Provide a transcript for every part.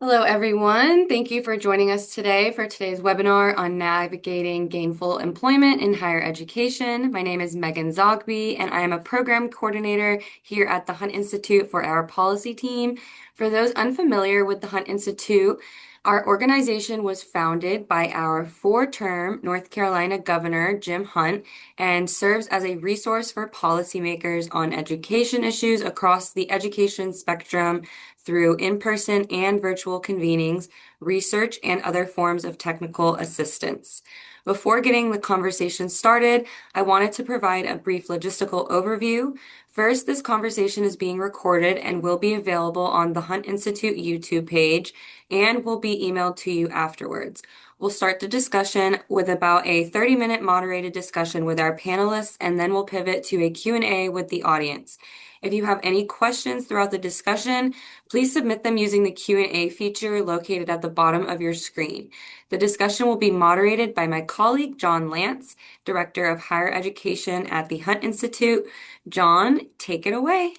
Hello, everyone. Thank you for joining us today for today's webinar on navigating gainful employment in higher education. My name is Megan Zogby, and I am a program coordinator here at the Hunt Institute for our policy team. For those unfamiliar with the Hunt Institute, our organization was founded by our four-term North Carolina Governor, Jim Hunt, and serves as a resource for policymakers on education issues across the education spectrum through in-person and virtual convenings, research, and other forms of technical assistance. Before getting the conversation started, I wanted to provide a brief logistical overview. First, this conversation is being recorded and will be available on the Hunt Institute YouTube page and will be emailed to you afterwards. We'll start the discussion with about a 30-minute moderated discussion with our panelists, and then we'll pivot to a Q&A with the audience. If you have any questions throughout the discussion, please submit them using the Q&A feature located at the bottom of your screen. The discussion will be moderated by my colleague, John Lance, Director of Higher Education at the Hunt Institute. John, take it away.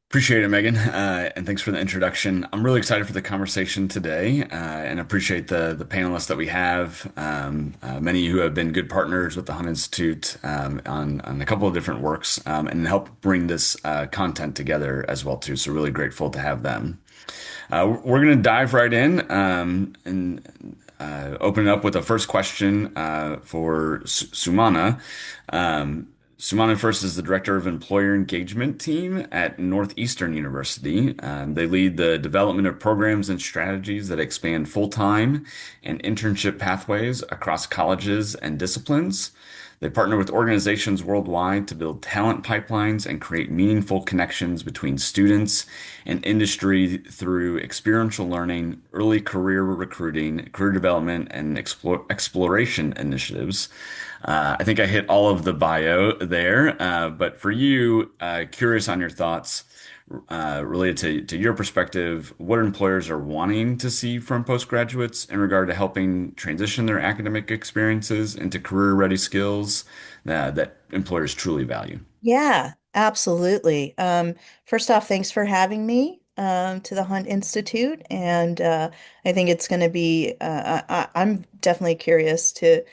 Appreciate it, Megan, and thanks for the introduction. I'm really excited for the conversation today, and appreciate the panelists that we have. Many who have been good partners with the Hunt Institute on a couple of different works, and help bring this content together as well too. So really grateful to have them. We're going to dive right in and open it up with a first question for Sumana. Sumana first is the Director of Employer Engagement Team at Northeastern University. They lead the development of programs and strategies that expand full-time and internship pathways across colleges and disciplines. They partner with organizations worldwide to build talent pipelines and create meaningful connections between students and industry through experiential learning, early career recruiting, career development, and exploration initiatives. I think I hit all of the bio there, but for you, curious on your thoughts related to your perspective, what employers are wanting to see from postgraduates in regard to helping transition their academic experiences into career-ready skills that employers truly value. Yeah, absolutely. First off, thanks for having me to the Hunt Institute, and I think it's going to be. I'm definitely curious to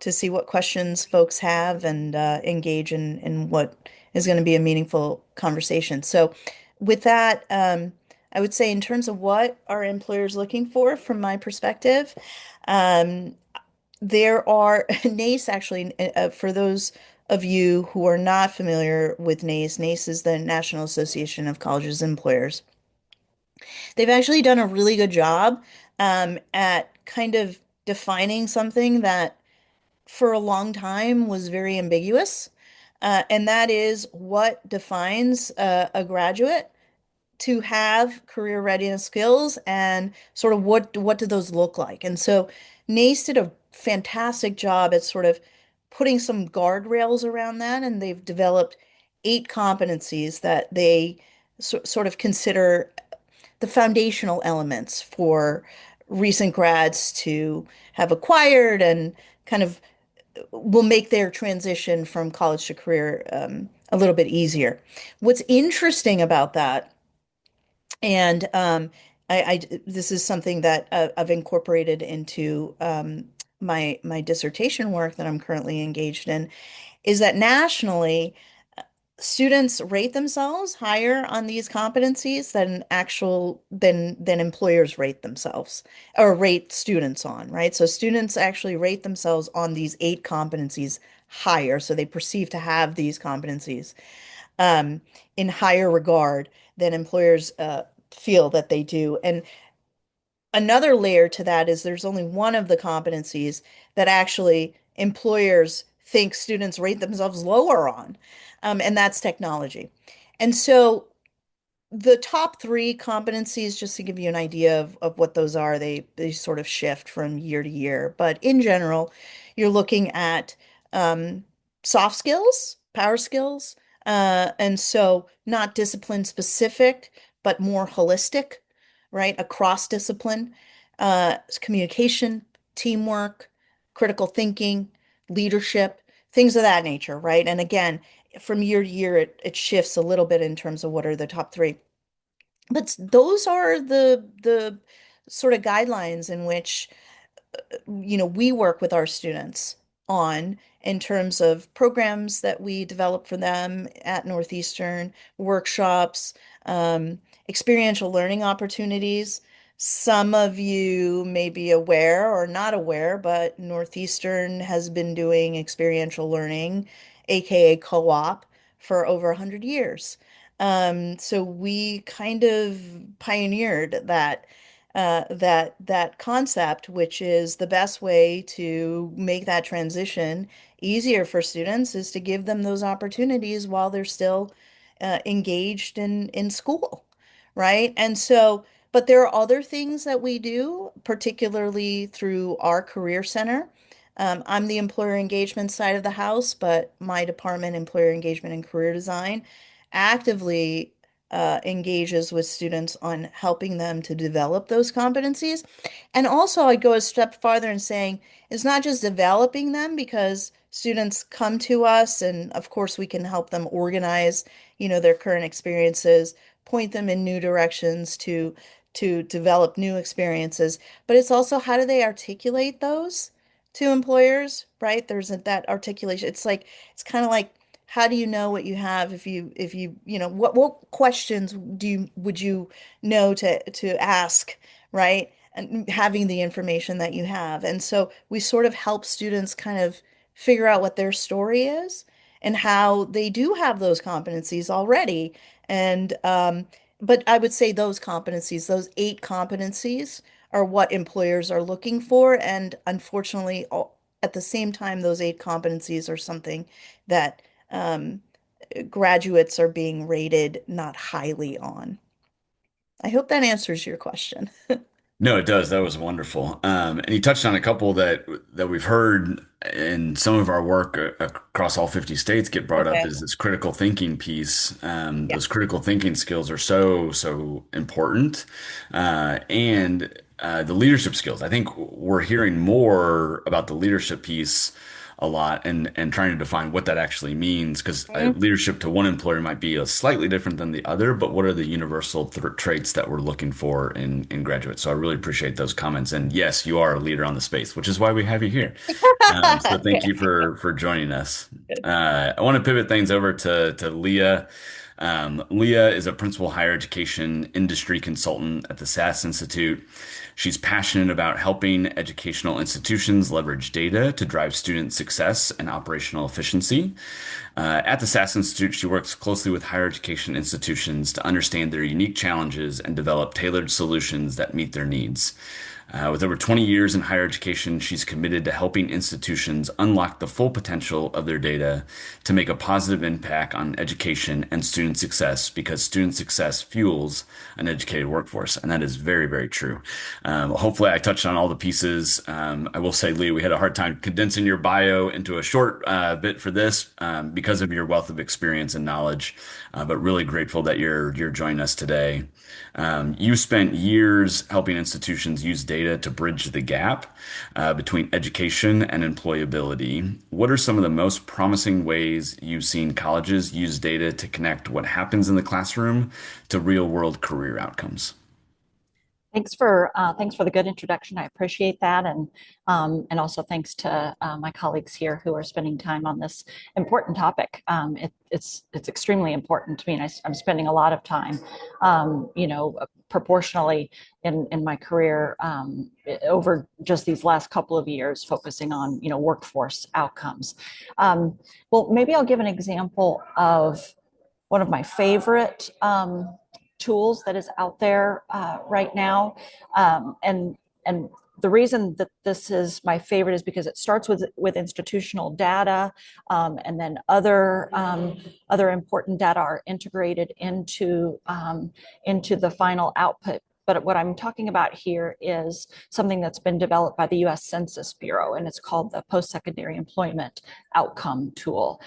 see what questions folks have and engage in what is going to be a meaningful conversation. So, with that, I would say in terms of what are employers looking for, from my perspective, um, there are NACE actually, for those of you who are not familiar with NACE, NACE is the National Association of Colleges and Employers. They've actually done a really good job at kind of defining something that for a long time was very ambiguous. And that is what defines a graduate to have career readiness skills and sort of what do those look like. And so NACE did a fantastic job at sort of putting some guardrails around that, and they've developed 8 competencies that they sort of consider the foundational elements for recent grads to have acquired and kind of will make their transition from college to career a little bit easier. What's interesting about that, and this is something that I've incorporated into my dissertation work that I'm currently engaged in, is that nationally, students rate themselves higher on these competencies than employers rate themselves or rate students on, right? So students actually rate themselves on these 8 competencies higher, so they perceive to have these competencies um, in higher regard than employers feel that they do. And another layer to that is there's only one of the competencies that actually employers think students rate themselves lower on, and that's technology. And so the top 3 competencies, just to give you an idea of what those are, they sort of shift from year to year. But in general, you're looking at um, soft skills, power skills, and so not discipline specific, but more holistic, right? Across discipline, communication, teamwork, critical thinking, leadership, things of that nature, right? And again, from year to year, it shifts a little bit in terms of what are the top 3. But those are the sort of guidelines in which we work with our students on in terms of programs that we develop for them at Northeastern, workshops, experiential learning opportunities. Some of you may be aware or not aware, but Northeastern has been doing experiential learning, aka co-op, for over 100 years. So we kind of pioneered that concept, which is the best way to make that transition easier for students is to give them those opportunities while they're still engaged in school, right? And so, but there are other things that we do, particularly through our career center. I'm the employer engagement side of the house, but my department, employer engagement and career design, actively engages with students on helping them to develop those competencies. And also, I'd go a step farther in saying it's not just developing them because students come to us, and of course, we can help them organize, their current experiences, point them in new directions to develop new experiences. But it's also how do they articulate those to employers, right? That articulation. It's kind of like how do you know what you have if you what questions would you know to ask, right? And having the information that you have. And so we sort of help students kind of figure out what their story is and how they do have those competencies already. And but I would say those competencies, those 8 competencies are what employers are looking for. And unfortunately, at the same time, those 8 competencies are something that um, graduates are being rated not highly on. I hope that answers your question. No, it does. That was wonderful. And you touched on a couple that we've heard in some of our work across all 50 states get brought up Okay. is this critical thinking piece. Yeah. Those critical thinking skills are so important. And the leadership skills. I think we're hearing more about the leadership piece a lot and trying to define what that actually means because Mhm. leadership to one employer might be a slightly different than the other, but what are the universal traits that we're looking for in graduates? So I really appreciate those comments. And yes, you are a leader on the space, which is why we have you here. So thank you Okay. for joining us. I want to pivot things over to Leah. Leah is a principal higher education industry consultant at the SAS Institute. She's passionate about helping educational institutions leverage data to drive student success and operational efficiency. At the SAS Institute, she works closely with higher education institutions to understand their unique challenges and develop tailored solutions that meet their needs. With over 20 years in higher education, she's committed to helping institutions unlock the full potential of their data to make a positive impact on education and student success because student success fuels an educated workforce. And that is very, very true. Hopefully, I touched on all the pieces. I will say, Lee, we had a hard time condensing your bio into a short bit for this because of your wealth of experience and knowledge, but really grateful that you're joining us today. You spent years helping institutions use data to bridge the gap between education and employability. What are some of the most promising ways you've seen colleges use data to connect what happens in the classroom to real-world career outcomes? Thanks for the good introduction. I appreciate that, and also thanks to my colleagues here who are spending time on this important topic. It's extremely important to me, and I'm spending a lot of time, proportionally in my career over just these last couple of years, focusing on workforce outcomes. Well, maybe I'll give an example of one of my favorite tools that is out there right now. And the reason that this is my favorite is because it starts with institutional data, and then other important data are integrated into the final output. But what I'm talking about here is something that's been developed by the U.S. Census Bureau, and it's called the Postsecondary Employment Outcome Tool.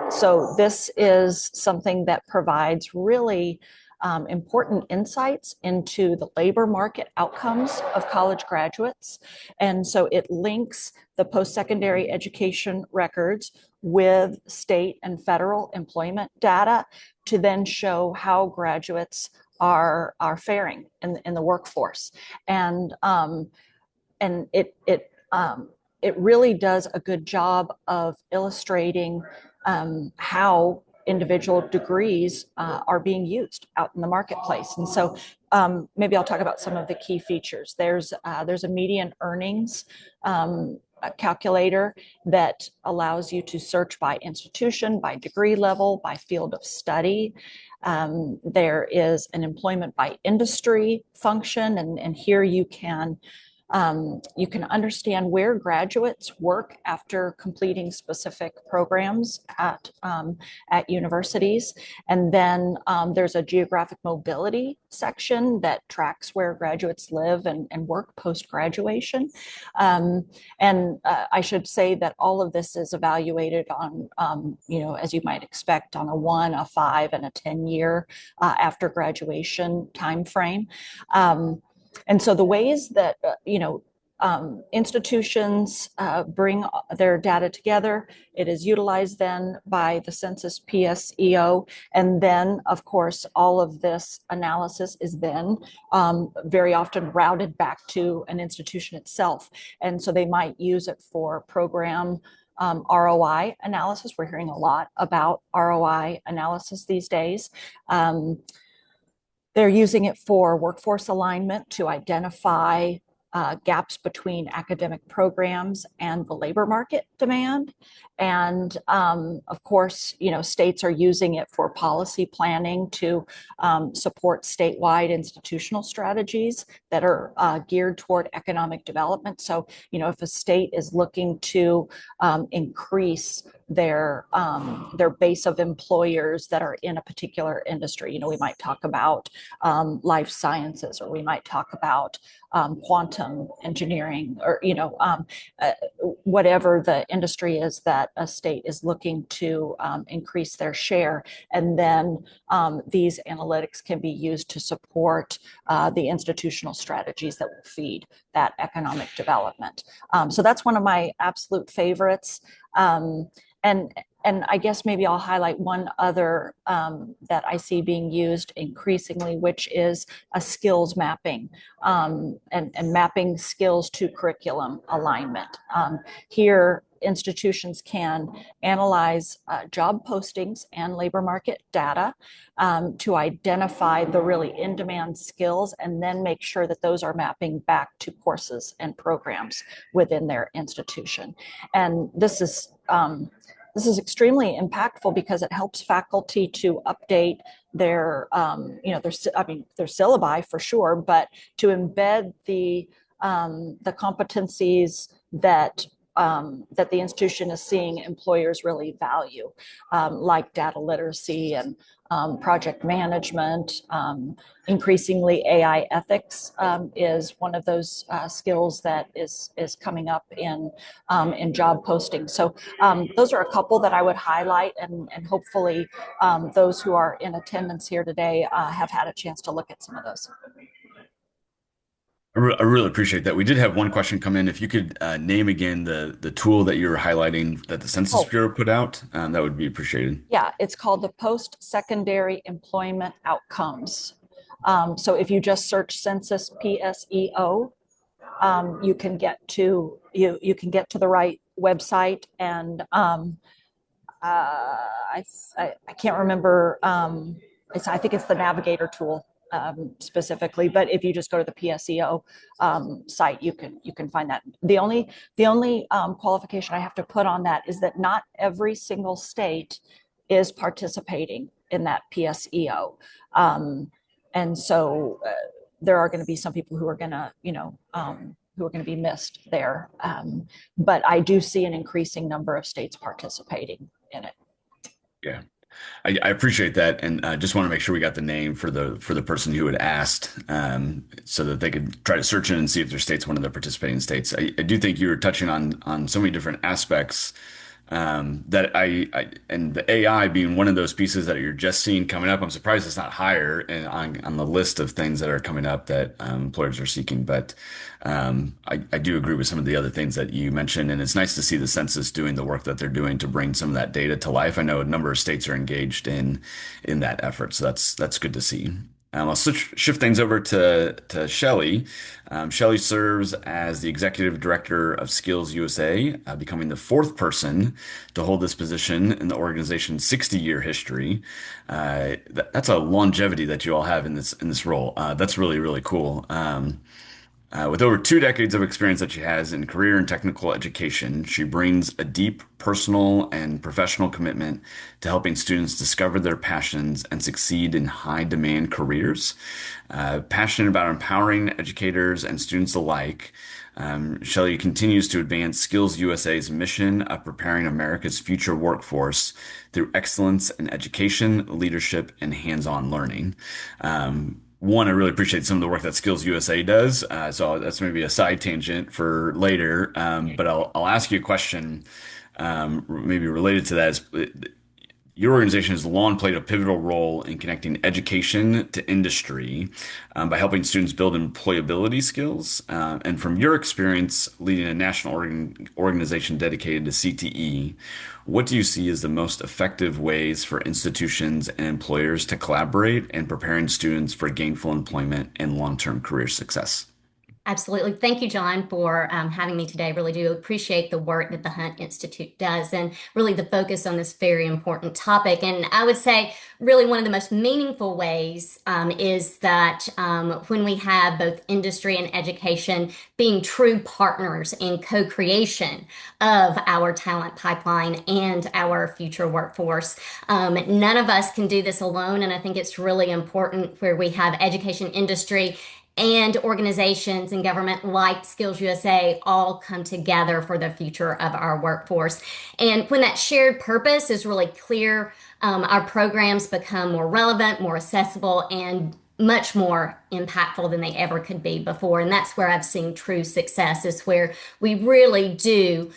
So this is something that provides really important insights into the labor market outcomes of college graduates. And so it links the post-secondary education records with state and federal employment data to then show how graduates are faring in the workforce. And and it really does a good job of illustrating how individual degrees are being used out in the marketplace. And so maybe I'll talk about some of the key features. There's a median earnings a calculator that allows you to search by institution, by degree level, by field of study. There is an employment by industry function, and here you can understand where graduates work after completing specific programs at universities. And then there's a geographic mobility section that tracks where graduates live and work post-graduation. And I should say that all of this is evaluated on, as you might expect, on a 1, a 5, and a 10-year after graduation timeframe. And so the ways that, institutions bring their data together, it is utilized then by the census PSEO. And then, of course, all of this analysis is then very often routed back to an institution itself. And so they might use it for program ROI analysis. We're hearing a lot about ROI analysis these days. They're using it for workforce alignment to identify gaps between academic programs and the labor market demand. And of course, states are using it for policy planning to support statewide institutional strategies that are geared toward economic development. So, if a state is looking to increase their base of employers that are in a particular industry, we might talk about life sciences, or we might talk about quantum engineering, or whatever the industry is that a state is looking to increase their share. And then these analytics can be used to support the institutional strategies that will feed that economic development. So that's one of my absolute favorites. And I guess maybe I'll highlight one other that I see being used increasingly, which is a skills mapping, and mapping skills to curriculum alignment. Here, institutions can analyze job postings and labor market data to identify the really in-demand skills, and then make sure that those are mapping back to courses and programs within their institution. And this is extremely impactful because it helps faculty to update their syllabi for sure, but to embed the competencies that the institution is seeing employers really value, like data literacy and project management. Increasingly, AI ethics is one of those skills that is coming up in job postings. So those are a couple that I would highlight, and hopefully those who are in attendance here today have had a chance to look at some of those. I really appreciate that. We did have one question come in. If you could name again the tool that you were highlighting that the Census Bureau put out, that would be appreciated. Yeah, it's called the Postsecondary Employment Outcomes. So if you just search Census PSEO, you can get to the right website. And I can't remember. I think it's the Navigator tool. Specifically, but if you just go to the PSEO site, you can find that. The only qualification I have to put on that is that not every single state is participating in that PSEO, and so there are going to be some people who are going to be missed there. But I do see an increasing number of states participating in it. Yeah. I appreciate that, and just want to make sure we got the name for the person who had asked, so that they could try to search in and see if their state's one of the participating states. I do think you were touching on so many different aspects that and the AI being one of those pieces that you're just seeing coming up. I'm surprised it's not higher on the list of things that are coming up that employers are seeking. But I do agree with some of the other things that you mentioned, and it's nice to see the census doing the work that they're doing to bring some of that data to life. I know a number of states are engaged in that effort, so that's good to see. I'll shift things over to Shelley. Shelley serves as the executive director of Skills USA, becoming the fourth person to hold this position in the organization's 60-year history. That's a longevity that you all have in this role. That's really, really cool. With over 2 decades of experience that she has in career and technical education, she brings a deep personal and professional commitment to helping students discover their passions and succeed in high demand careers. Passionate about empowering educators and students alike, Shelley continues to advance Skills USA's mission of preparing America's future workforce through excellence in education, leadership, and hands-on learning. One, I really appreciate some of the work that Skills USA does. So that's maybe a side tangent for later. But I'll ask you a question, maybe related to that. Your organization has long played a pivotal role in connecting education to industry by helping students build employability skills. And from your experience leading a national organization dedicated to CTE, what do you see as the most effective ways for institutions and employers to collaborate in preparing students for gainful employment and long-term career success? Absolutely. Thank you, John, for having me today. Really do appreciate the work that the Hunt Institute does and really the focus on this very important topic. And I would say, really, one of the most meaningful ways is that when we have both industry and education being true partners in co-creation of our talent pipeline and our future workforce. None of us can do this alone. And I think it's really important where we have education industry and organizations and government like Skills USA all come together for the future of our workforce. And when that shared purpose is really clear, our programs become more relevant, more accessible, and much more impactful than they ever could be before. And that's where I've seen true success, is where we really do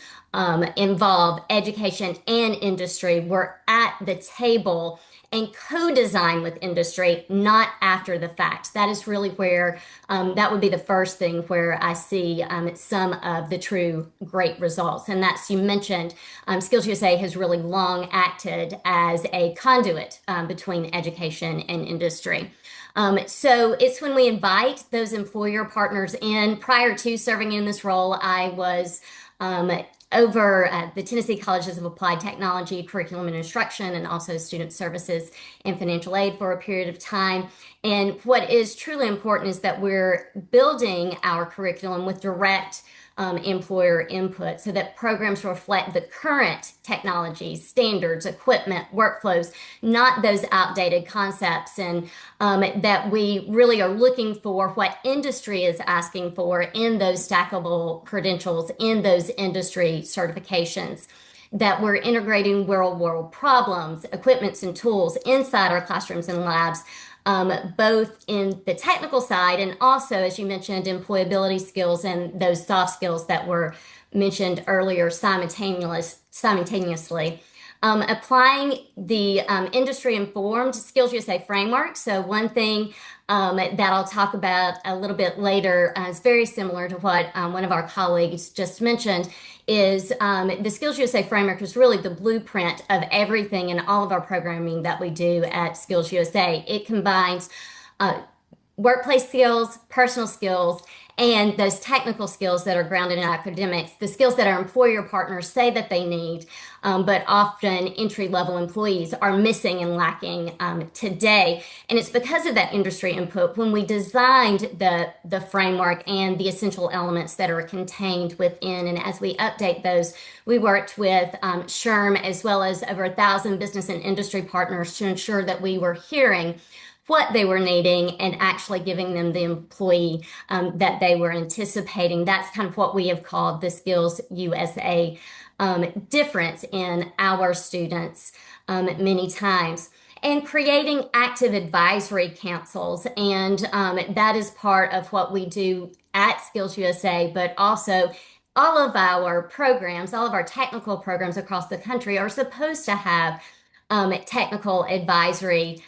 involve education and industry. We're at the table and co-design with industry, not after the fact. That is really where that would be the first thing where I see some of the true great results. And that's, you mentioned, Skills USA has really long acted as a conduit between education and industry. So it's when we invite those employer partners in. Prior to serving in this role, I was over at the Tennessee Colleges of Applied Technology, Curriculum and Instruction, and also Student Services and Financial Aid for a period of time. And what is truly important is that we're building our curriculum with direct employer input so that programs reflect the current technologies, standards, equipment, workflows, not those outdated concepts, and that we really are looking for what industry is asking for in those stackable credentials, in those industry certifications, that we're integrating real world problems, equipments, and tools inside our classrooms and labs, both in the technical side and also, as you mentioned, employability skills and those soft skills that were mentioned earlier simultaneously. Applying the industry-informed Skills USA framework. So one thing that I'll talk about a little bit later is very similar to what one of our colleagues just mentioned, is the Skills USA framework is really the blueprint of everything and all of our programming that we do at Skills USA. It combines workplace skills, personal skills, and those technical skills that are grounded in academics, the skills that our employer partners say that they need, but often entry-level employees are missing and lacking today. And it's because of that industry input when we designed the framework and the essential elements that are contained within. And as we update those, we worked with SHRM as well as over 1,000 business and industry partners to ensure that we were hearing what they were needing and actually giving them the employee that they were anticipating. That's kind of what we have called the Skills USA difference in our students many times. And creating active advisory councils. And that is part of what we do at Skills USA, but also all of our programs, all of our technical programs across the country are supposed to have technical advisory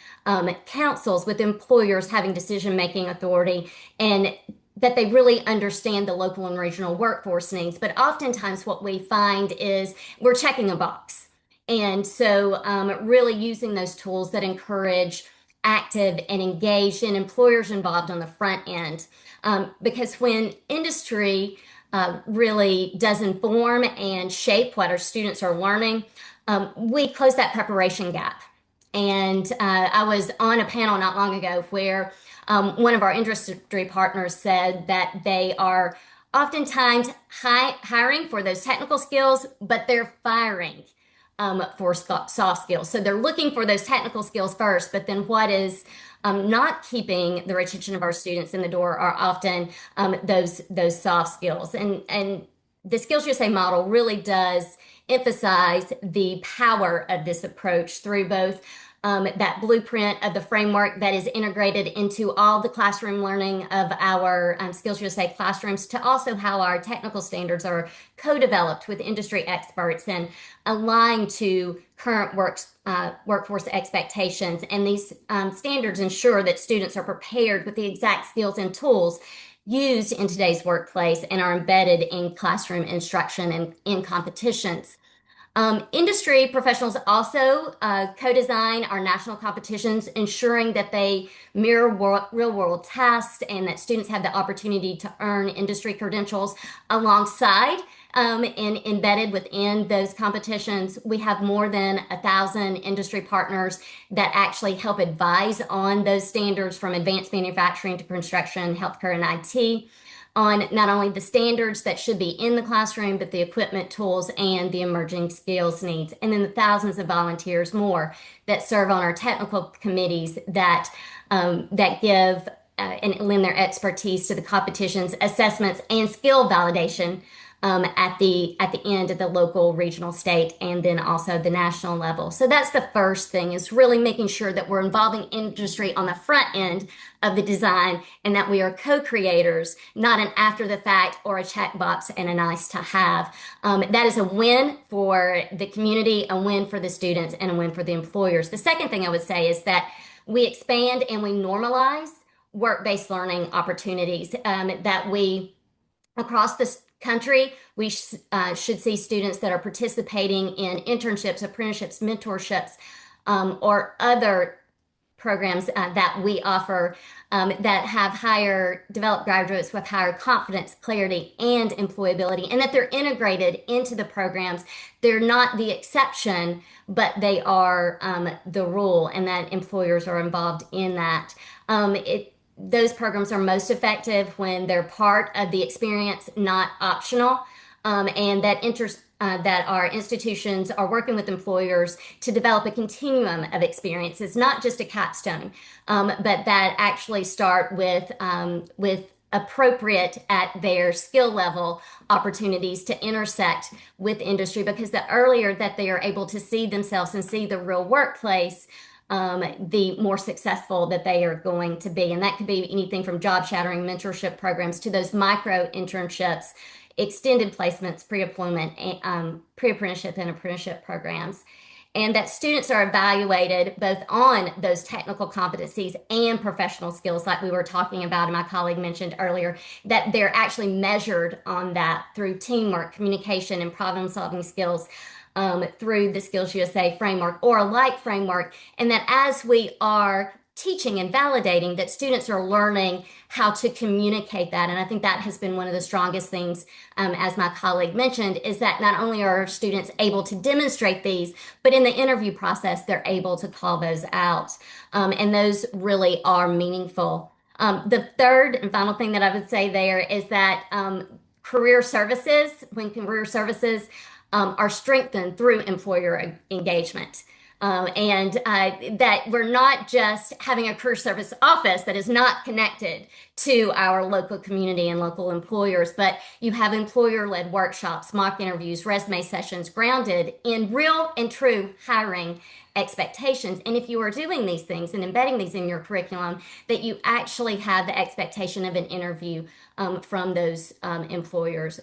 councils with employers having decision-making authority, and that they really understand the local and regional workforce needs. But oftentimes what we find is we're checking a box. And so really using those tools that encourage active and engaged and employers involved on the front end. Because when industry really does inform and shape what our students are learning, we close that preparation gap. And I was on a panel not long ago where one of our industry partners said that they are oftentimes hiring for those technical skills, but they're firing for soft skills. So they're looking for those technical skills first, but then what is not keeping the retention of our students in the door are often those soft skills. And the Skills USA model really does emphasize the power of this approach through both that blueprint of the framework that is integrated into all the classroom learning of our Skills USA classrooms, to also how our technical standards are co-developed with industry experts and aligned to current workforce expectations. And these standards ensure that students are prepared with the exact skills and tools used in today's workplace and are embedded in classroom instruction and in competitions. Industry professionals also co-design our national competitions, ensuring that they mirror real-world tasks and that students have the opportunity to earn industry credentials alongside and embedded within those competitions. We have more than 1,000 industry partners that actually help advise on those standards, from advanced manufacturing to construction, healthcare, and IT, on not only the standards that should be in the classroom, but the equipment, tools, and the emerging skills needs. And then the thousands of volunteers more that serve on our technical committees that give and lend their expertise to the competitions, assessments, and skill validation at the end of the local, regional, state, and then also the national level. So that's the first thing, is really making sure that we're involving industry on the front end of the design, and that we are co-creators, not an after the fact or a checkbox and a nice to have. That is a win for the community, a win for the students, and a win for the employers. The second thing I would say is that we expand and we normalize work-based learning opportunities, that we, across this country, we should see students that are participating in internships, apprenticeships, mentorships, or other programs that we offer that have higher developed graduates with higher confidence, clarity, and employability, and that they're integrated into the programs. They're not the exception, but they are the rule, and that employers are involved in that. Those programs are most effective when they're part of the experience, not optional, and that our institutions are working with employers to develop a continuum of experiences, not just a capstone, but that actually start with appropriate at their skill level opportunities to intersect with industry, because the earlier that they are able to see themselves and see the real workplace, the more successful that they are going to be. And that could be anything from job shadowing mentorship programs to those micro internships, extended placements, pre-employment, pre-apprenticeship, and apprenticeship programs. And that students are evaluated both on those technical competencies and professional skills, like we were talking about, and my colleague mentioned earlier, that they're actually measured on that through teamwork, communication, and problem-solving skills, through the Skills USA framework or a like framework. And that as we are teaching and validating, that students are learning how to communicate that. And I think that has been one of the strongest things, as my colleague mentioned, is that not only are students able to demonstrate these, but in the interview process, they're able to call those out. And those really are meaningful. The third and final thing that I would say there is that career services are strengthened through employer engagement. And that we're not just having a career service office that is not connected to our local community and local employers, but you have employer-led workshops, mock interviews, resume sessions grounded in real and true hiring expectations. And if you are doing these things and embedding these in your curriculum, that you actually have the expectation of an interview from those employers,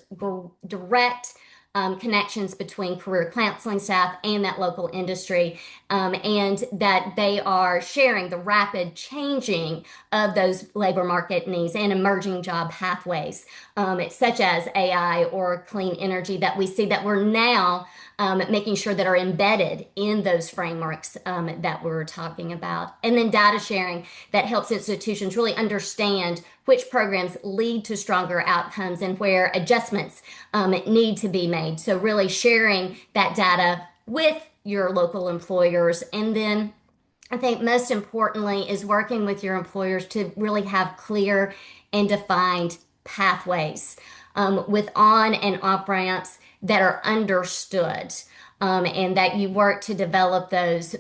direct connections between career counseling staff and that local industry, and that they are sharing the rapid changing of those labor market needs and emerging job pathways, such as AI or clean energy, that we see that we're now making sure that are embedded in those frameworks that we're talking about. And then data sharing that helps institutions really understand which programs lead to stronger outcomes and where adjustments need to be made. So, really sharing that data with your local employers. And then I think most importantly is working with your employers to really have clear and defined pathways with on and off ramps that are understood, and that you work to develop those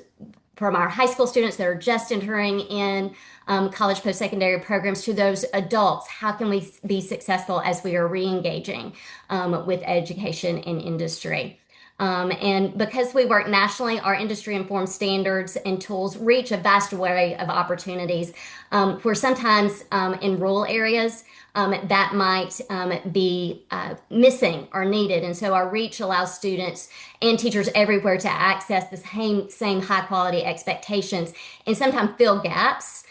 from our high school students that are just entering in college post-secondary programs to those adults. How can we be successful as we are re-engaging with education and industry? And because we work nationally, our industry informed standards and tools reach a vast array of opportunities, where sometimes in rural areas that might be missing or needed. And so our reach allows students and teachers everywhere to access the same high quality expectations and sometimes fill gaps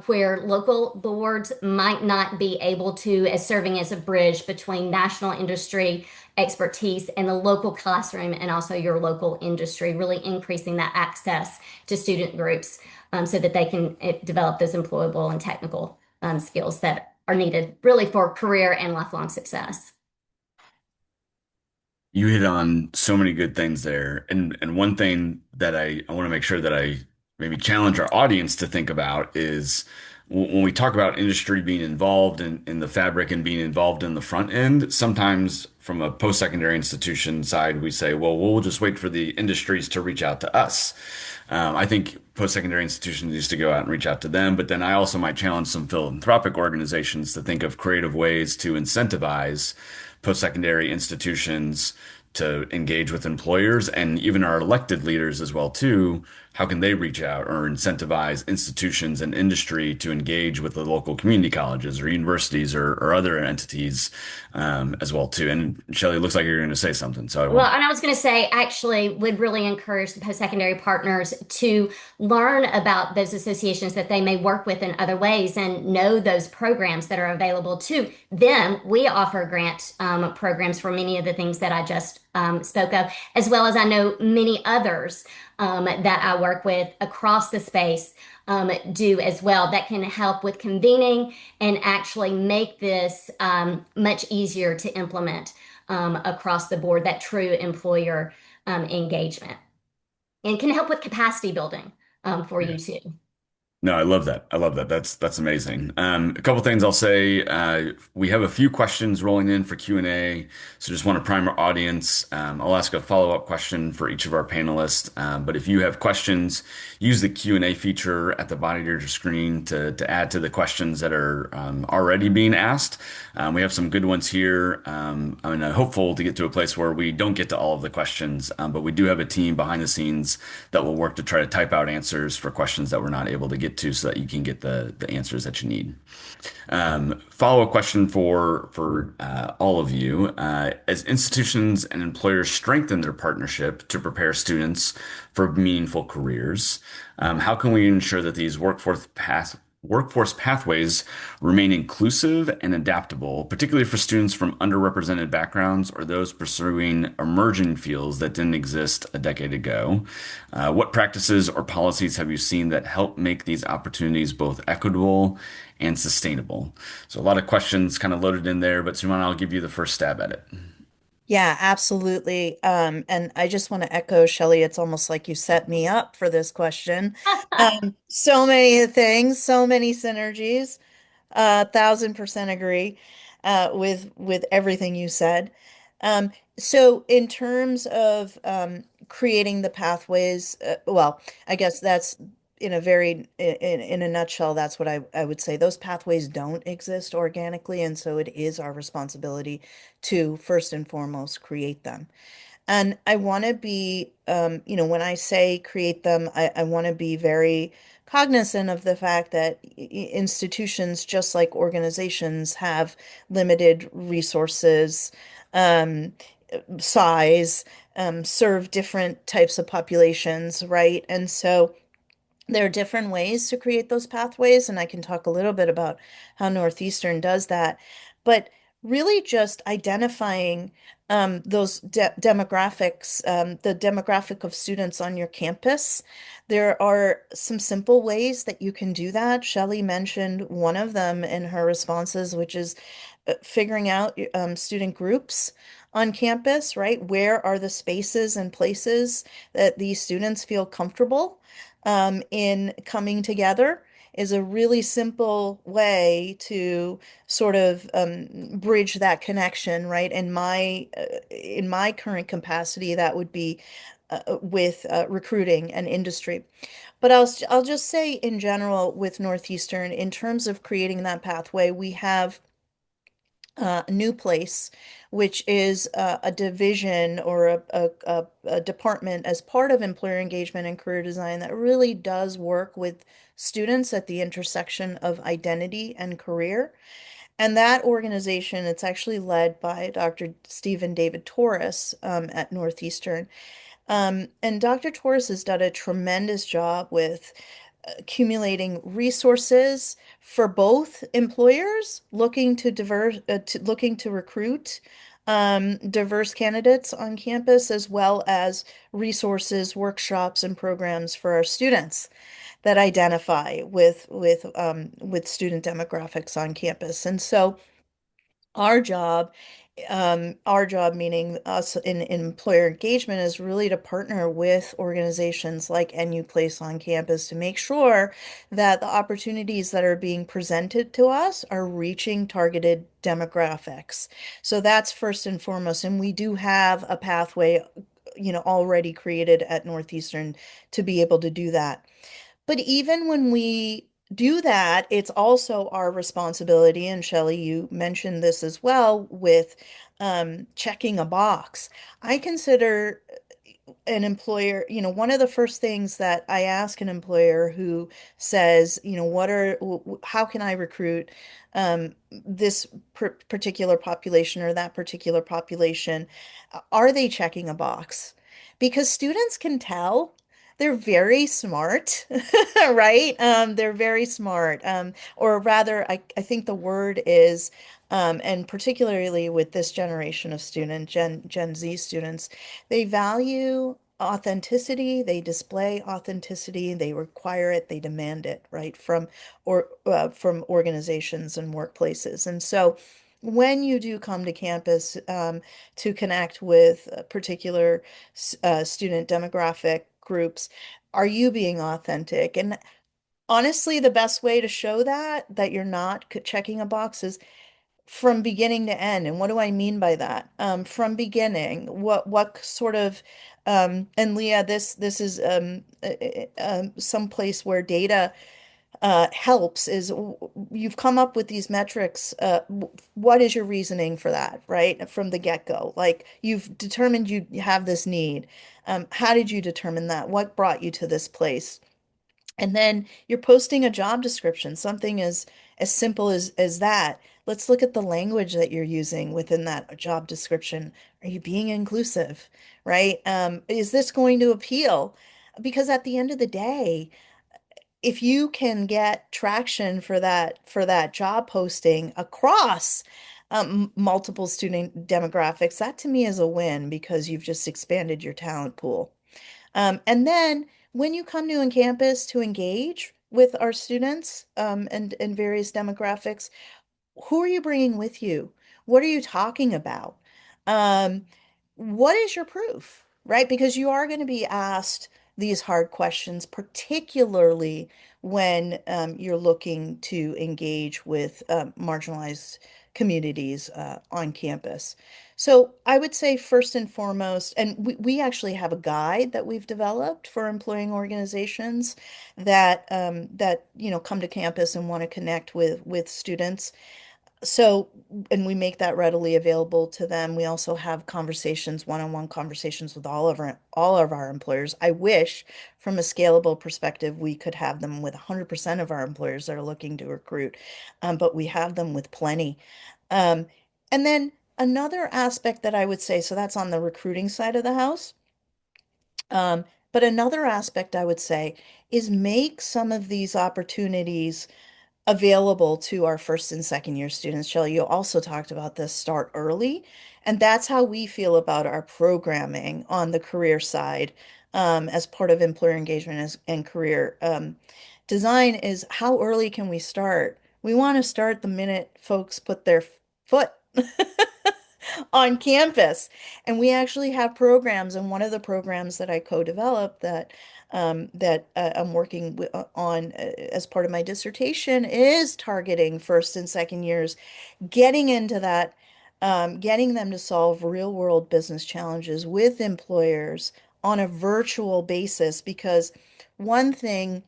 where local boards might not be able to, as serving as a bridge between national industry expertise and the local classroom and also your local industry, really increasing that access to student groups so that they can develop those employable and technical skills that are needed really for career and lifelong success. You hit on so many good things there. And one thing that I want to make sure that I maybe challenge our audience to think about is when we talk about industry being involved in the fabric and being involved in the front end, sometimes from a post-secondary institution side, we say, well, we'll just wait for the industries to reach out to us. I think post-secondary institutions used to go out and reach out to them, but then I also might challenge some philanthropic organizations to think of creative ways to incentivize post-secondary institutions to engage with employers and even our elected leaders as well too. How can they reach out or incentivize institutions and industry to engage with the local community colleges or universities or other entities as well too? And Shelley, it looks like you're going to say something, so I Well, want. and I was going to say, actually, would really encourage the post-secondary partners to learn about those associations that they may work with in other ways and know those programs that are available to them. We offer grant programs for many of the things that I just spoke of, as well as I know many others that I work with across the space do as well, that can help with convening and actually make this much easier to implement across the board, that true employer engagement, and can help with capacity building for you too. No, I love that. I love that. That's amazing. A couple things I'll say. We have a few questions rolling in for Q&A, so just want to prime our audience. I'll ask a follow-up question for each of our panelists. But if you have questions, use the Q&A feature at the bottom of your screen to add to the questions that are already being asked. We have some good ones here. I'm hopeful to get to a place where we don't get to all of the questions, but we do have a team behind the scenes that will work to try to type out answers for questions that we're not able to get to so that you can get the answers that you need. Follow-up question for all of you. As institutions and employers strengthen their partnership to prepare students for meaningful careers, how can we ensure that these workforce pathways remain inclusive and adaptable, particularly for students from underrepresented backgrounds or those pursuing emerging fields that didn't exist a decade ago? What practices or policies have you seen that help make these opportunities both equitable and sustainable? So a lot of questions kind of loaded in there, but Suman, I'll give you the first stab at it. Yeah, absolutely. And I just want to echo Shelley. It's almost like you set me up for this question. So many things, so many synergies. 1,000% agree with everything you said. So in terms of creating the pathways, well, I guess that's in a very in a nutshell, that's what I would say. Those pathways don't exist organically, and so it is our responsibility to first and foremost create them. And I want to be, when I say create them, I want to be very cognizant of the fact that institutions, just like organizations, have limited resources. Um, size, serve different types of populations, right? And so there are different ways to create those pathways, and I can talk a little bit about how Northeastern does that. But really just identifying those demographics, the demographic of students on your campus. There are some simple ways that you can do that. Shelley mentioned one of them in her responses, which is figuring out student groups on campus, right? Where are the spaces and places that these students feel comfortable in coming together is a really simple way to sort of bridge that connection, right? In my current capacity, that would be with recruiting and industry. But I'll just say in general with Northeastern, in terms of creating that pathway, we have new place, which is a division or a department as part of employer engagement and career design that really does work with students at the intersection of identity and career. And that organization, it's actually led by Dr. Stephen David Torres at Northeastern. And Dr. Torres has done a tremendous job with accumulating resources for both employers looking to recruit diverse candidates on campus, as well as resources, workshops, and programs for our students that identify with student demographics on campus. And so our job our job, meaning us in employer engagement, is really to partner with organizations like NU Place on campus to make sure that the opportunities that are being presented to us are reaching targeted demographics. So that's first and foremost. And we do have a pathway, already created at Northeastern to be able to do that. But even when we do that, it's also our responsibility, and Shelley, you mentioned this as well, with checking a box. I consider an employer, one of the first things that I ask an employer who says, how can I recruit this particular population or that particular population? Are they checking a box? Because students can tell. They're very smart, right? They're very smart. Or rather, I think the word is, and particularly with this generation of Gen Z students, they value authenticity, they display authenticity, they require it, they demand it, right, from organizations and workplaces. And so when you do come to campus to connect with particular student demographic groups, are you being authentic? And honestly, the best way to show that you're not checking a box is from beginning to end. And what do I mean by that? From beginning, what sort of and Leah, this is some place where data helps is you've come up with these metrics. What is your reasoning for that, right? From the get-go, like you've determined you have this need. How did you determine that? What brought you to this place? And then you're posting a job description, something as simple as that. Let's look at the language that you're using within that job description. Are you being inclusive, right? Is this going to appeal? Because at the end of the day, if you can get traction for that job posting across multiple student demographics, that to me is a win because you've just expanded your talent pool. And then when you come to on campus to engage with our students and various demographics, who are you bringing with you? What are you talking about? Um, what is your proof, right? Because you are going to be asked these hard questions, particularly when you're looking to engage with marginalized communities on campus. So I would say first and foremost, and we actually have a guide that we've developed for employing organizations that come to campus and want to connect with students. So, and we make that readily available to them. We also have conversations, one-on-one conversations with all of our employers. I wish from a scalable perspective, we could have them with 100% of our employers that are looking to recruit. But we have them with plenty. Um, and then another aspect that I would say, so that's on the recruiting side of the house. But another aspect I would say is make some of these opportunities available to our first and second year students. Shelley, you also talked about this, start early. And that's how we feel about our programming on the career side, as part of employer engagement and career design is how early can we start? We want to start the minute folks put their foot on campus. And we actually have programs, and one of the programs that I co-developed I'm working on as part of my dissertation is targeting first and second years, getting into that, getting them to solve real world business challenges with employers on a virtual basis. Because one thing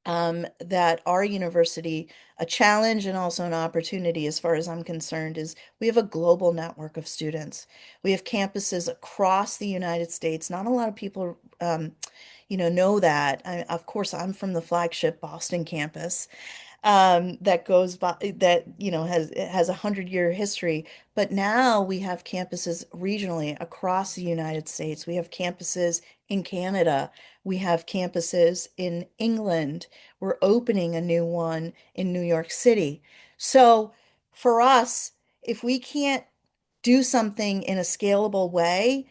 that our university, a challenge and also an opportunity, as far as I'm concerned, is we have a global network of students. We have campuses across the United States. Not a lot of people, know that. Of course, I'm from the flagship Boston campus, that goes by that has 100-year history. But now we have campuses regionally across the United States. We have campuses in Canada. We have campuses in England. We're opening a new one in New York City. So for us, if we can't do something in a scalable way,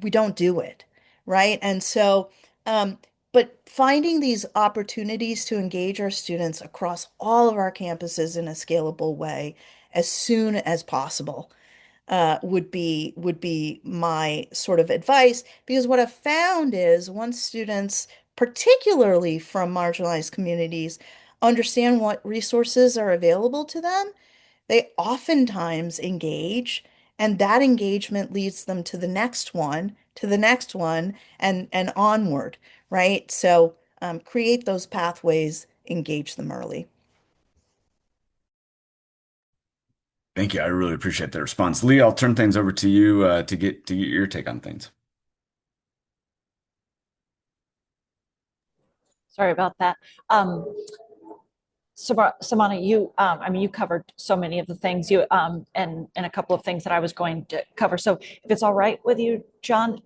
we don't do it, right? And so, um, but finding these opportunities to engage our students across all of our campuses in a scalable way as soon as possible would be my sort of advice. Because what I've found is once students, particularly from marginalized communities, understand what resources are available to them, they oftentimes engage, and that engagement leads them to the next one, to the next one, and onward, right? So create those pathways, engage them early. Thank you. I really appreciate the response. Lee, I'll turn things over to you to get your take on things. Sorry about that. Samana, you covered so many of the things and a couple of things that I was going to cover. So if it's all right with you, John,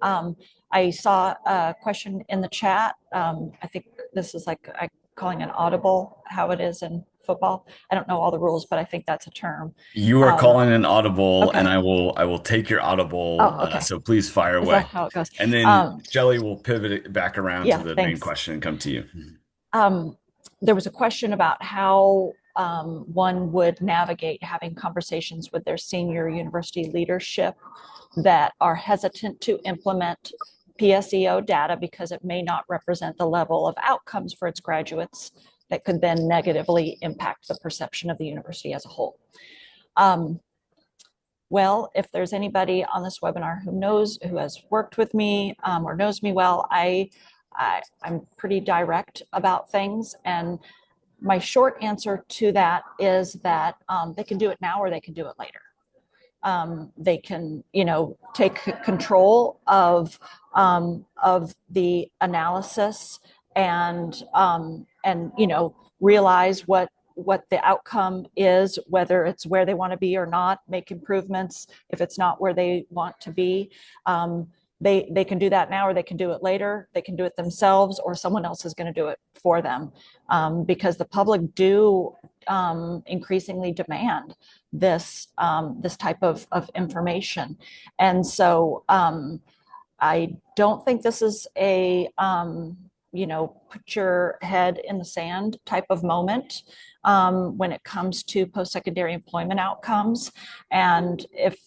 I saw a question in the chat. I think this is like calling an audible, how it is in football. I don't know all the rules, but I think that's a term. You are calling an audible, and Okay. I will take your audible. Oh, okay. So please fire Is that away, how it goes? and then Shelley will pivot it back around to Yeah, the main thanks. question and come to you. Um, there was a question about how one would navigate having conversations with their senior university leadership that are hesitant to implement PSEO data because it may not represent the level of outcomes for its graduates that could then negatively impact the perception of the university as a whole. Well, if there's anybody on this webinar who has worked with me or knows me well, I'm pretty direct about things. And my short answer to that is that they can do it now or they can do it later. They can, take control of the analysis and realize what the outcome is, whether it's where they want to be or not, make improvements if it's not where they want to be. They can do that now or they can do it later. They can do it themselves or someone else is going to do it for them, because the public do increasingly demand this type of information. And so I don't think this is a put your head in the sand type of moment when it comes to post-secondary employment outcomes. And if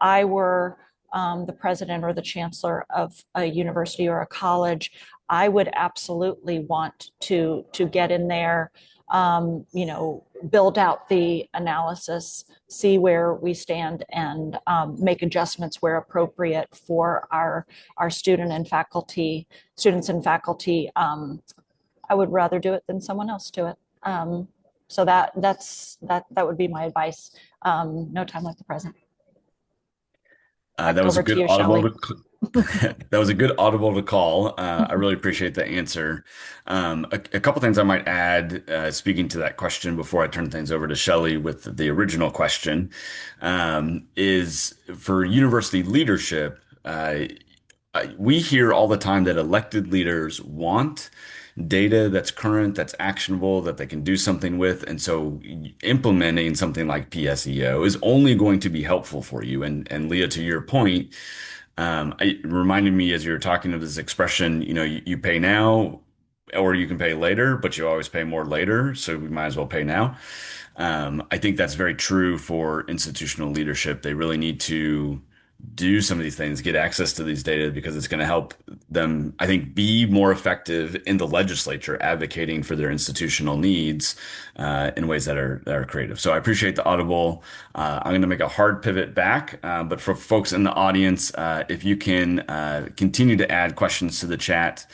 I were the president or the chancellor of a university or a college, I would absolutely want to get in there, build out the analysis, see where we stand, and make adjustments where appropriate for our students and faculty. I would rather do it than someone else do it. So that would be my advice. No time like the present. That Back was a over to good you, audible Shelley. to that was a good audible to call. I really appreciate the answer. A couple things I might add, speaking to that question before I turn things over to Shelley with the original question, is for university leadership. We hear all the time that elected leaders want data that's current, that's actionable, that they can do something with. And so implementing something like PSEO is only going to be helpful for you. And Leah, to your point, it reminded me as you were talking of this expression, you pay now or you can pay later, but you always pay more later. So we might as well pay now. I think that's very true for institutional leadership. They really need to do some of these things, get access to these data because it's going to help them, I think, be more effective in the legislature advocating for their institutional needs in ways that are creative. So I appreciate the audible. I'm going to make a hard pivot back, but for folks in the audience, if you can continue to add questions to the chat,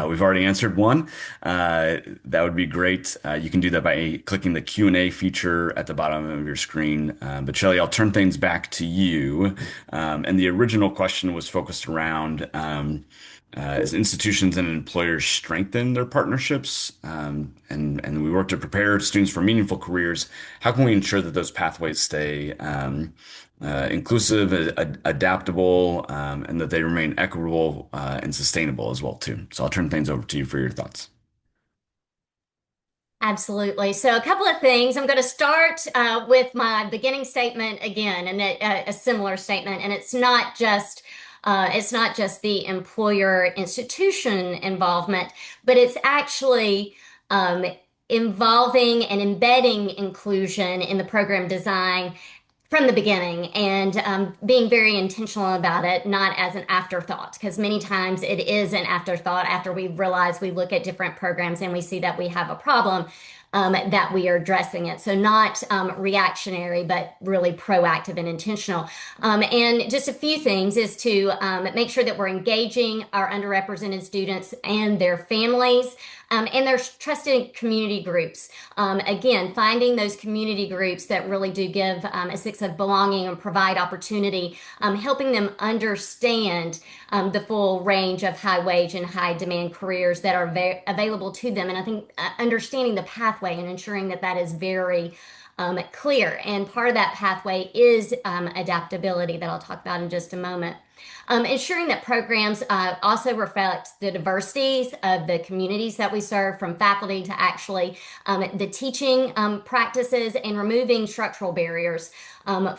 we've already answered one. That would be great. You can do that by clicking the Q&A feature at the bottom of your screen. But Shelley, I'll turn things back to you. And the original question was focused around as institutions and employers strengthen their partnerships, and we work to prepare students for meaningful careers, how can we ensure that those pathways stay inclusive, adaptable, and that they remain equitable and sustainable as well too? So I'll turn things over to you for your thoughts. Absolutely. So, a couple of things. I'm going to start with my beginning statement again, and a similar statement. And it's not just the employer institution involvement, but it's actually um, involving and embedding inclusion in the program design from the beginning and being very intentional about it, not as an afterthought, because many times it is an afterthought after we realize we look at different programs and we see that we have a problem. That we are addressing it. So, not reactionary, but really proactive and intentional. And just a few things is to make sure that we're engaging our underrepresented students and their families. And there's trusted community groups. Again, finding those community groups that really do give a sense of belonging and provide opportunity, helping them understand the full range of high wage and high demand careers that are available to them. And I think understanding the pathway and ensuring that that is very clear. And part of that pathway is adaptability that I'll talk about in just a moment. Ensuring that programs also reflect the diversities of the communities that we serve, from faculty to actually the teaching practices, and removing structural barriers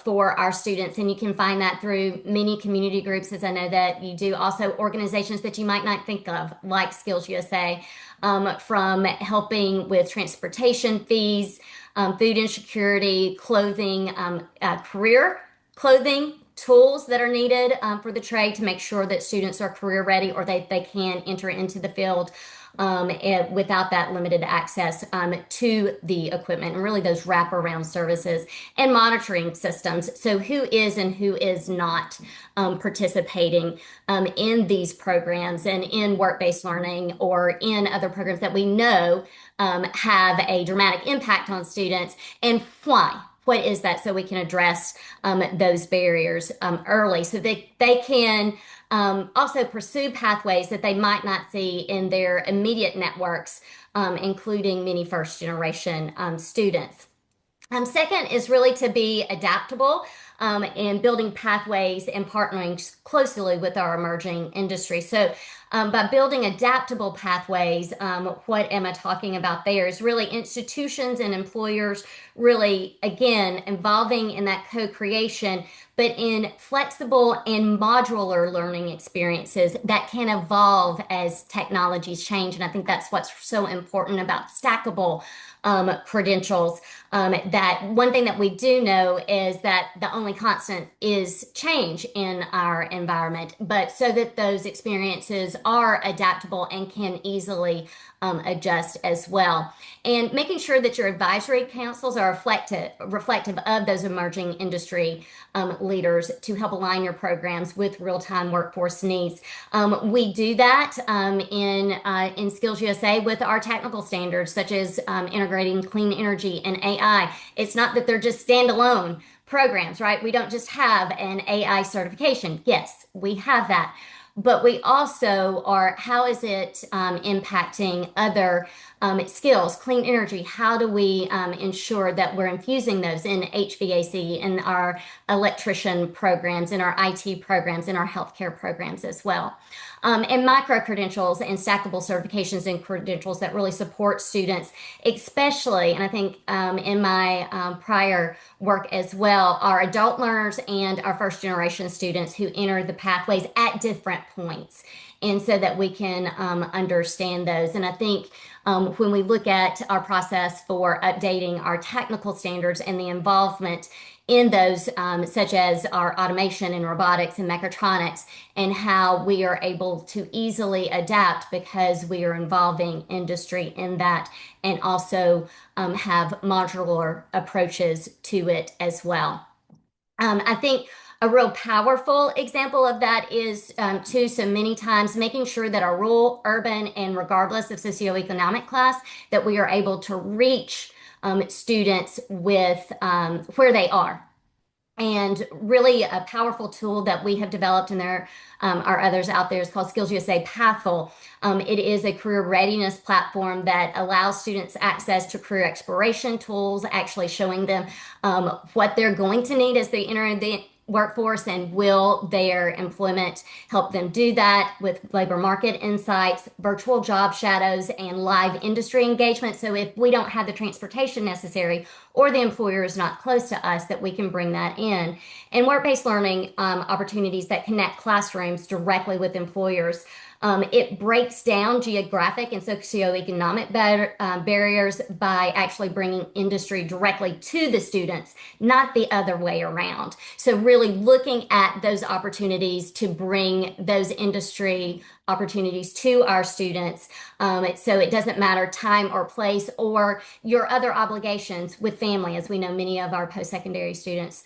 for our students. And you can find that through many community groups, as I know that you do. Also, organizations that you might not think of, like Skills USA, from helping with transportation fees, food insecurity, clothing, career clothing, tools that are needed for the trade to make sure that students are career ready, or they can enter into the field without that limited access to the equipment, and really those wraparound services and monitoring systems. So, who is and who is not participating in these programs and in work-based learning or in other programs that we know have a dramatic impact on students, and why? What is that, so we can address those barriers early, so they can also pursue pathways that they might not see in their immediate networks, including many first generation students. Second is really to be adaptable and building pathways and partnering closely with our emerging industry. So, by building adaptable pathways, what am I talking about there is really institutions and employers really, again, involving in that co-creation, but in flexible and modular learning experiences that can evolve as technologies change. And I think that's what's so important about stackable credentials. That one thing that we do know is that the only constant is change in our environment, but so that those experiences are adaptable and can easily adjust as well. And making sure that your advisory councils are reflective of those emerging industry leaders to help align your programs with real-time workforce needs. We do that in Skills USA with our technical standards, such as integrating clean energy and AI. It's not that they're just standalone, programs, right? We don't just have an AI certification. Yes, we have that. But we also are, how is it impacting other skills, clean energy? How do we ensure that we're infusing those in HVAC, in our electrician programs, in our IT programs, in our healthcare programs as well? And micro credentials and stackable certifications and credentials that really support students, especially, and I think in my prior work as well, our adult learners and our first generation students who enter the pathways at different points. And so that we can understand those. And I think when we look at our process for updating our technical standards and the involvement in those, such as our automation and robotics and mechatronics, and how we are able to easily adapt because we are involving industry in that, and also have modular approaches to it as well. I think a real powerful example of that is too, so many times making sure that our rural, urban, and regardless of socioeconomic class, that we are able to reach students with where they are. And really a powerful tool that we have developed, and there are others out there, is called Skills USA Pathful. It is a career readiness platform that allows students access to career exploration tools, actually showing them what they're going to need as they enter the workforce, and will their employment help them do that, with labor market insights, virtual job shadows, and live industry engagement. So if we don't have the transportation necessary, or the employer is not close to us, that we can bring that in. And work-based learning opportunities that connect classrooms directly with employers. It breaks down geographic and socioeconomic barriers by actually bringing industry directly to the students, not the other way around. So really looking at those opportunities to bring those industry opportunities to our students. So it doesn't matter time or place or your other obligations with family, as we know many of our post-secondary students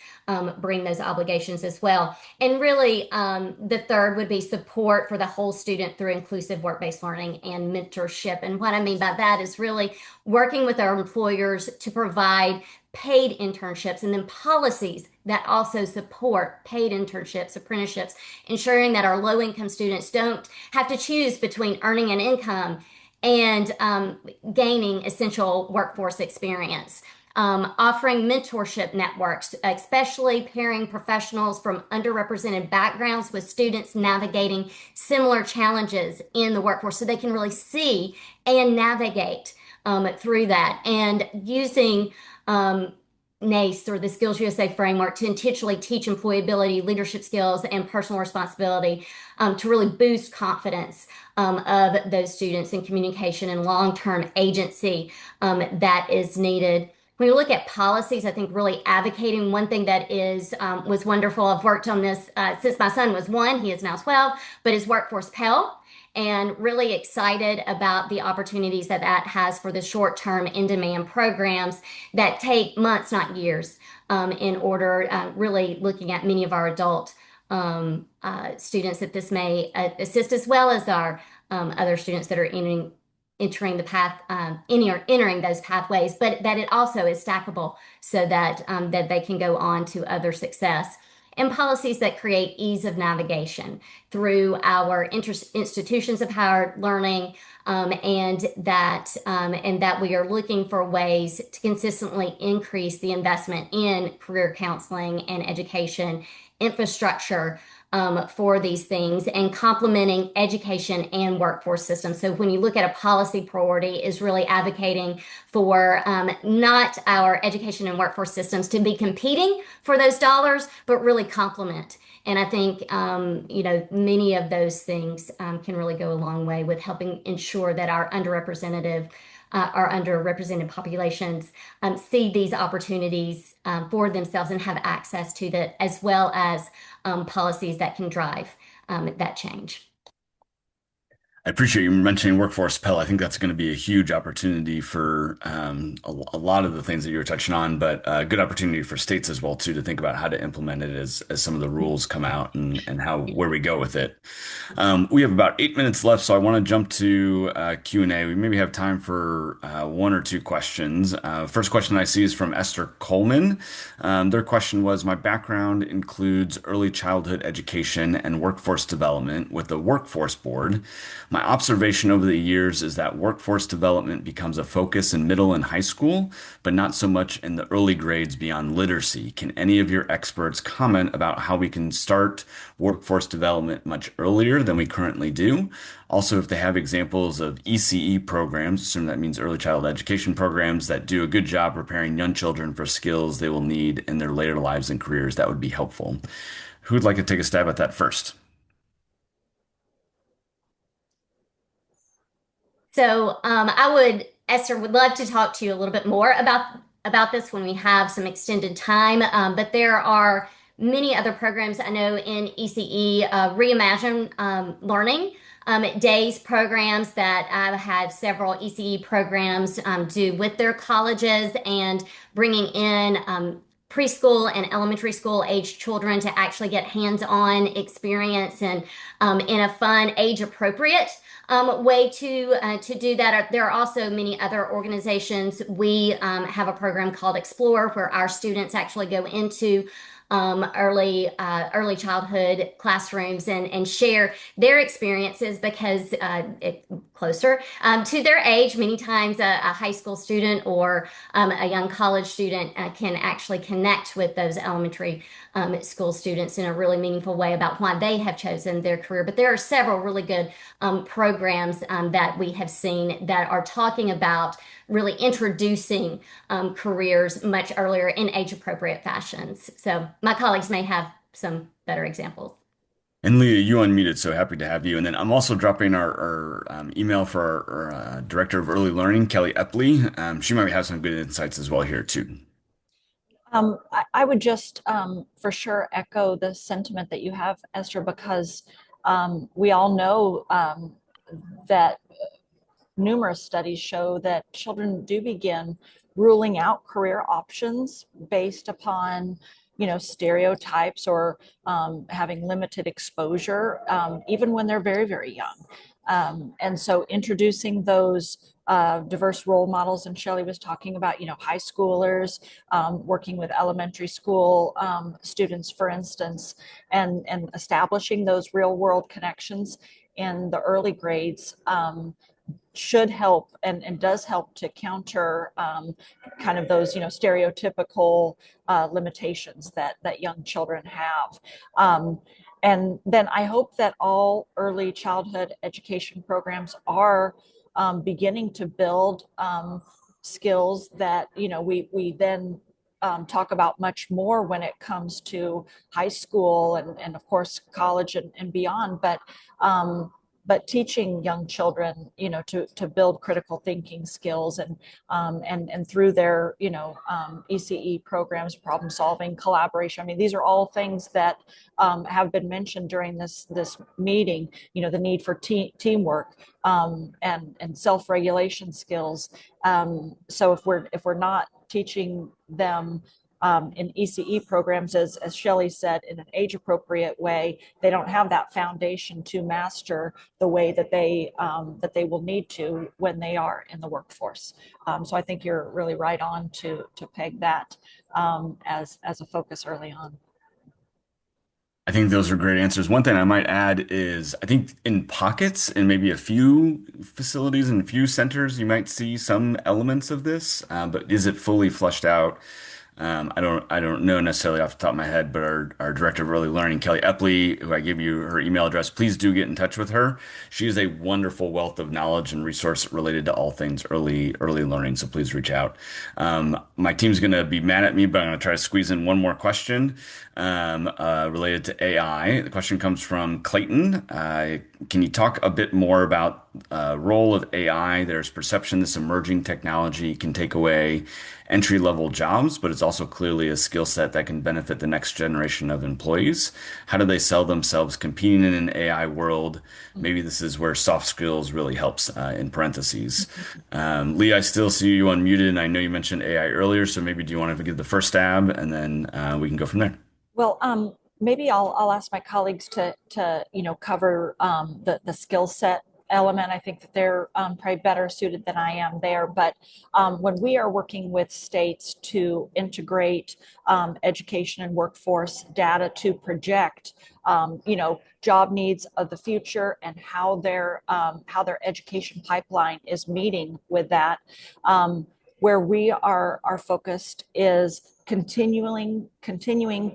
bring those obligations as well. And really, the third would be support for the whole student through inclusive work-based learning and mentorship. And what I mean by that is really working with our employers to provide paid internships, and then policies that also support paid internships, apprenticeships, ensuring that our low-income students don't have to choose between earning an income and gaining essential workforce experience. Offering mentorship networks, especially pairing professionals from underrepresented backgrounds with students navigating similar challenges in the workforce, so they can really see and navigate through that, and using NACE, or the Skills USA framework, to intentionally teach employability, leadership skills, and personal responsibility, to really boost confidence of those students in communication and long-term agency that is needed. When you look at policies, I think really advocating, one thing that is was wonderful. I've worked on this since my son was 1. He is now 12, but is Workforce Pell, and really excited about the opportunities that that has for the short-term in-demand programs that take months, not years, in order, really looking at many of our adult students that this may assist, as well as our other students that are entering the path, entering those pathways, but that it also is stackable, so that that they can go on to other success. And policies that create ease of navigation through our institutions of higher learning, and that we are looking for ways to consistently increase the investment in career counseling and education infrastructure for these things, and complementing education and workforce systems. So when you look at a policy priority, is really advocating for not our education and workforce systems to be competing for those dollars, but really complement. And I think, many of those things can really go a long way with helping ensure that our underrepresented populations see these opportunities for themselves and have access to that, as well as policies that can drive that change. I appreciate you mentioning Workforce Pell. I think that's going to be a huge opportunity for a lot of the things that you were touching on, but a good opportunity for states as well too to think about how to implement it as some of the rules come out and how where we go with it. We have about 8 minutes left, so I want to jump to Q&A. We maybe have time for one or two questions. First question I see is from Esther Coleman. Their question was, my background includes early childhood education and workforce development with the Workforce Board. My observation over the years is that workforce development becomes a focus in middle and high school, but not so much in the early grades beyond literacy. Can any of your experts comment about how we can start workforce development much earlier than we currently do? Also, if they have examples of ECE programs, assume that means early childhood education programs that do a good job preparing young children for skills they will need in their later lives and careers, that would be helpful. Who would like to take a stab at that first? So Esther, would love to talk to you a little bit more about this when we have some extended time. But there are many other programs I know in ECE, Reimagine Learning. Days programs that I've had several ECE programs do with their colleges and bringing in preschool and elementary school age children to actually get hands-on experience and in a fun, age-appropriate way to do that. There are also many other organizations. We have a program called Explore, where our students actually go into early childhood classrooms and share their experiences because it closer to their age. Many times, a high school student or a young college student can actually connect with those elementary school students in a really meaningful way about why they have chosen their career. But there are several really good programs that we have seen that are talking about really introducing careers much earlier in age appropriate fashions. So my colleagues may have some better examples. And Leah, you unmuted, so happy to have you. And then I'm also dropping our email for our Director of Early Learning, Kelly Epley. She might have some good insights as well here too. I would just for sure echo the sentiment that you have, Esther, because we all know that numerous studies show that children do begin ruling out career options based upon stereotypes or having limited exposure, even when they're very, very young. And so introducing those diverse role models, and Shelley was talking about, high schoolers, working with elementary school students, for instance, and establishing those real world connections in the early grades should help and does help to counter kind of those stereotypical limitations that young children have. And then I hope that all early childhood education programs are beginning to build skills that we then talk about much more when it comes to high school and of course college and beyond. But teaching young children, to build critical thinking skills and through their, ECE programs, problem solving, collaboration. I mean, these are all things that have been mentioned during this meeting. The need for teamwork and self regulation skills. So if we're not teaching them in ECE programs, as Shelley said, in an age appropriate way, they don't have that foundation to master the way that they will need to when they are in the workforce. So I think you're really right on to peg that as a focus early on. I think those are great answers. One thing I might add is I think in pockets and maybe a few facilities and a few centers, you might see some elements of this, but is it fully flushed out? I don't know necessarily off the top of my head, but our Director of Early Learning, Kelly Epley, who I give you her email address, please do get in touch with her. She is a wonderful wealth of knowledge and resource related to all things early learning. So please reach out. My team's going to be mad at me, but I'm going to try to squeeze in one more question related to AI. The question comes from Clayton. Can you talk a bit more about role of AI? There's perception this emerging technology can take away entry-level jobs, but it's also clearly a skill set that can benefit the next generation of employees. How do they sell themselves competing in an AI world? Maybe this is where soft skills really helps in parentheses. Lee, I still see you unmuted, and I know you mentioned AI earlier, so maybe do you want to give the first stab, and then we can go from there. Well, maybe I'll ask my colleagues to cover the skill set element. I think that they're probably better suited than I am there. But when we are working with states to integrate education and workforce data to project, job needs of the future and how their education pipeline is meeting with that. Where we are focused is continuing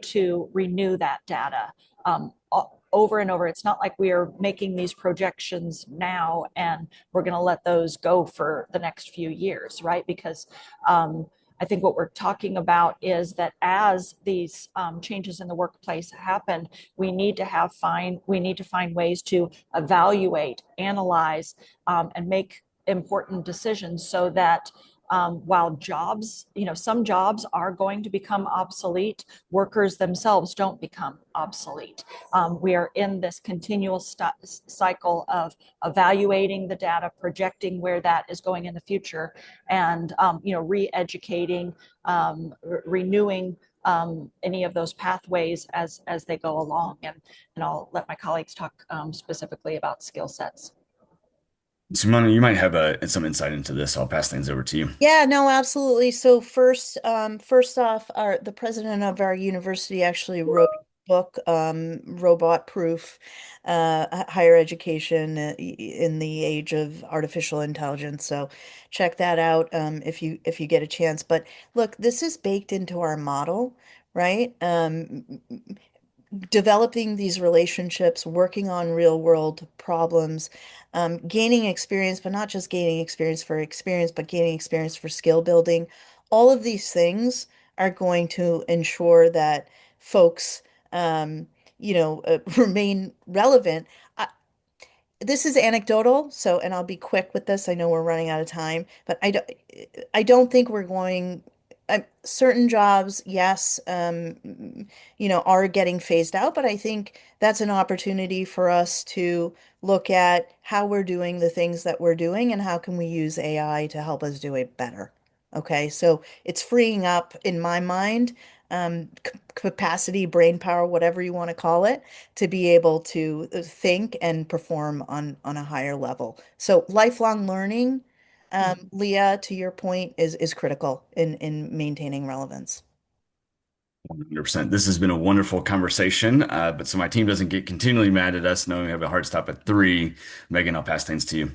to renew that data over and over. It's not like we are making these projections now and we're going to let those go for the next few years, right? Because I think what we're talking about is that as these changes in the workplace happen, we need to find ways to evaluate, analyze, and make important decisions so that while jobs, some jobs are going to become obsolete, workers themselves don't become obsolete. We are in this continual cycle of evaluating the data, projecting where that is going in the future, and re-educating, renewing any of those pathways as they go along. And I'll let my colleagues talk specifically about skill sets. Simona, you might have some insight into this. I'll pass things over to you. Yeah, no, absolutely. So first off, the president of our university actually wrote a book, Robot Proof, Higher Education in the Age of Artificial Intelligence. So check that out if you get a chance. But look, this is baked into our model, right? Developing these relationships, working on real world problems, gaining experience, but not just gaining experience, but gaining experience for skill building. All of these things are going to ensure that folks, remain relevant. This is anecdotal, so, and I'll be quick with this. I know we're running out of time, but I don't think we're going, certain jobs, yes, are getting phased out, but I think that's an opportunity for us to look at how we're doing the things that we're doing and how can we use AI to help us do it better. Okay, so it's freeing up, in my mind, capacity, brain power, whatever you want to call it, to be able to think and perform on a higher level. So lifelong learning, Leah, to your point, is critical in maintaining relevance. 100%. This has been a wonderful conversation, but so my team doesn't get continually mad at us knowing we have a hard stop at 3. Megan, I'll pass things to you.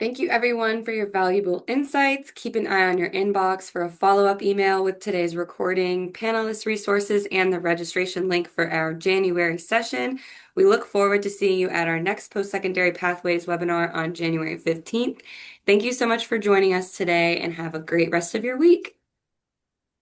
Thank you, everyone, for your valuable insights. Keep an eye on your inbox for a follow-up email with today's recording, panelist resources, and the registration link for our January session. We look forward to seeing you at our next Post-Secondary Pathways webinar on January 15th. Thank you so much for joining us today, and have a great rest of your week.